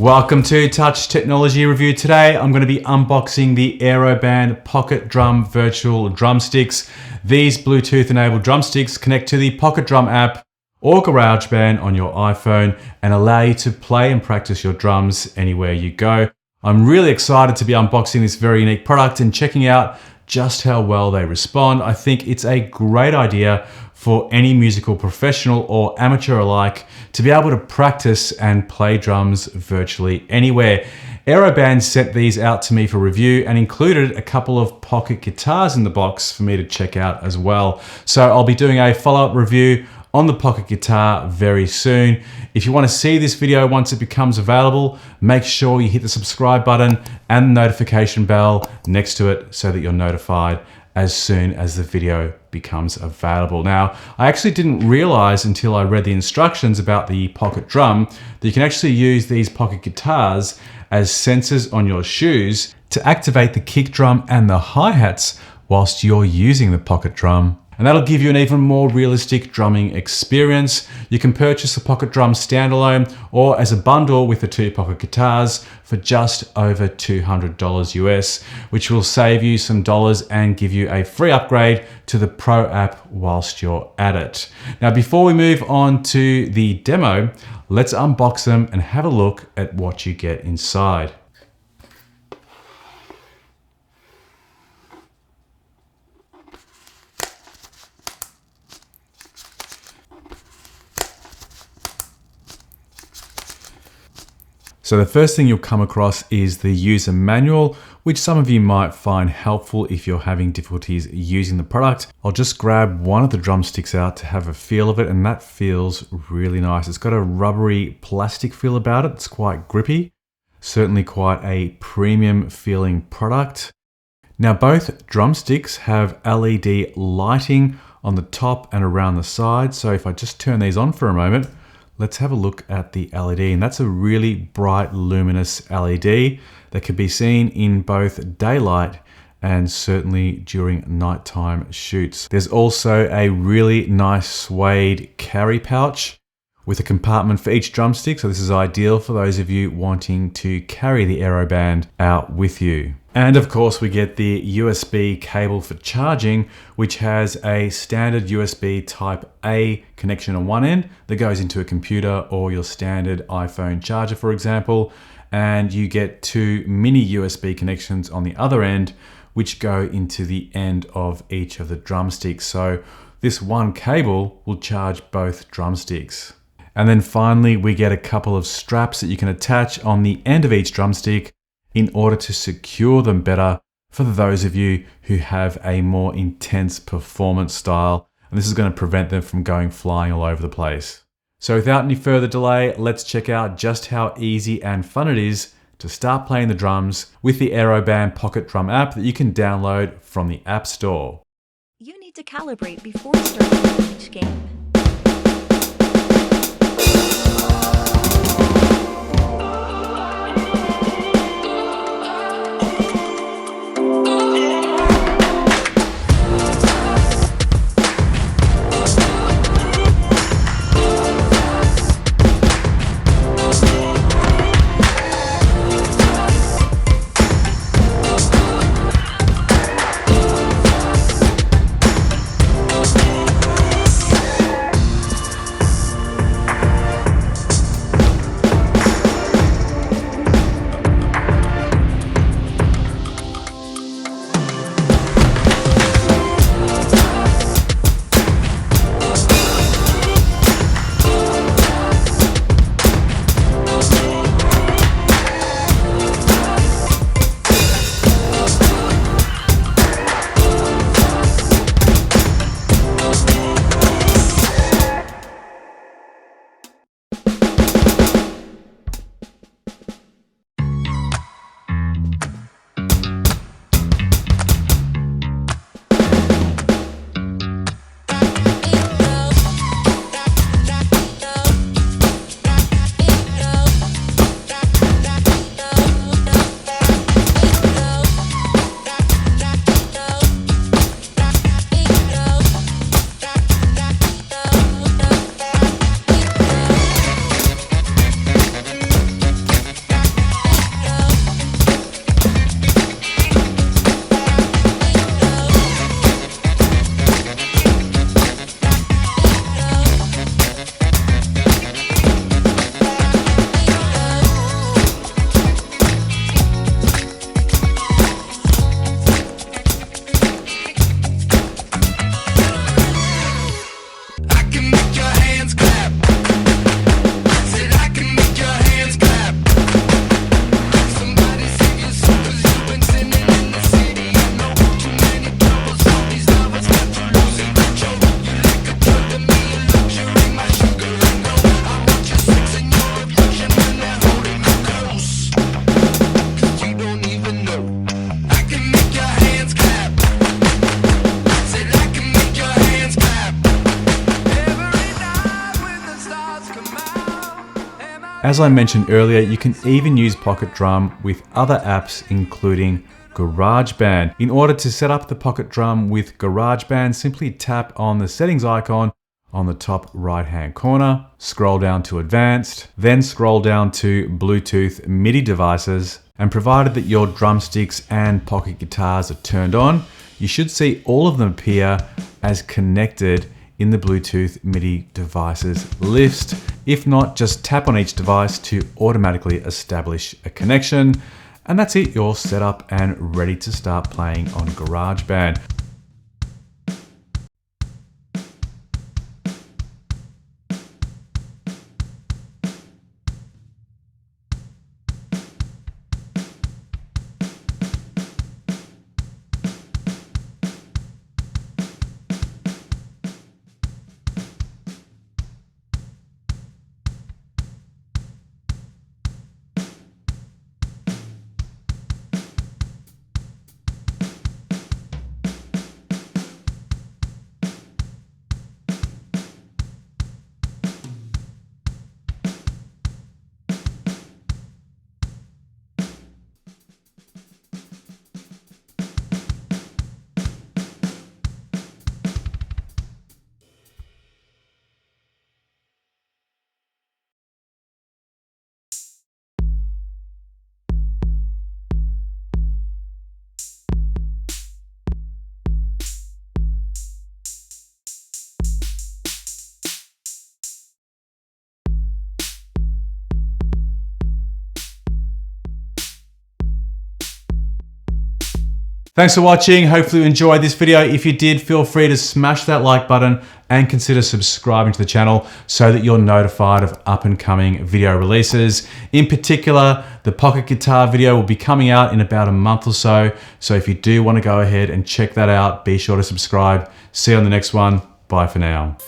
Welcome to Touch Technology Review. Today I'm going to be unboxing the Aeroband Pocket Drum virtual drumsticks. These Bluetooth enabled drumsticks connect to the Pocket Drum app or GarageBand on your iPhone and allow you to play and practice your drums anywhere you go. I'm really excited to be unboxing this very unique product and checking out just how well they respond. I think it's a great idea for any musical professional or amateur alike to be able to practice and play drums virtually anywhere. Aeroband sent these out to me for review and included a couple of pocket guitars in the box for me to check out as well. So I'll be doing a follow-up review on the pocket guitar very soon. If you want to see this video once it becomes available, make sure you hit the subscribe button and the notification bell next to it so that you're notified as soon as the video becomes available. Now, I actually didn't realize until I read the instructions about the pocket drum that you can actually use these pocket guitars as sensors on your shoes to activate the kick drum and the hi-hats whilst you're using the pocket drum. And that'll give you an even more realistic drumming experience. You can purchase the pocket drum standalone or as a bundle with the two pocket guitars for just over $200 US, which will save you some dollars and give you a free upgrade to the Pro app whilst you're at it. Now, before we move on to the demo, let's unbox them and have a look at what you get inside. So the first thing you'll come across is the user manual, which some of you might find helpful if you're having difficulties using the product. I'll just grab one of the drumsticks out to have a feel of it, and that feels really nice. It's got a rubbery plastic feel about it. It's quite grippy, certainly quite a premium feeling product. Now, both drumsticks have LED lighting on the top and around the side. So if I just turn these on for a moment, let's have a look at the LED, and that's a really bright, luminous LED that can be seen in both daylight and certainly during nighttime shoots. There's also a really nice suede carry pouch with a compartment for each drumstick, so this is ideal for those of you wanting to carry the Aeroband out with you. And of course, we get the USB cable for charging, which has a standard USB Type A connection on one end that goes into a computer or your standard iPhone charger, for example. And you get two mini USB connections on the other end, which go into the end of each of the drumsticks. So this one cable will charge both drumsticks. And then finally, we get a couple of straps that you can attach on the end of each drumstick in order to secure them better for those of you who have a more intense performance style. And this is going to prevent them from going flying all over the place. So without any further delay, let's check out just how easy and fun it is to start playing the drums with the Aeroband Pocket Drum app that you can download from the App Store. You need to calibrate before starting each game. As I mentioned earlier, you can even use Pocket Drum with other apps, including GarageBand. In order to set up the Pocket Drum with GarageBand, simply tap on the settings icon on the top right-hand corner, scroll down to Advanced, then scroll down to Bluetooth MIDI devices, and provided that your drumsticks and pocket guitars are turned on, you should see all of them appear as connected in the Bluetooth MIDI devices list. If not, just tap on each device to automatically establish a connection. And that's it, you're set up and ready to start playing on GarageBand. Thanks for watching. Hopefully you enjoyed this video. If you did, feel free to smash that like button and consider subscribing to the channel so that you're notified of up and coming video releases. In particular, the pocket guitar video will be coming out in about a month or so. So if you do want to go ahead and check that out, be sure to subscribe. See you on the next one. Bye for now.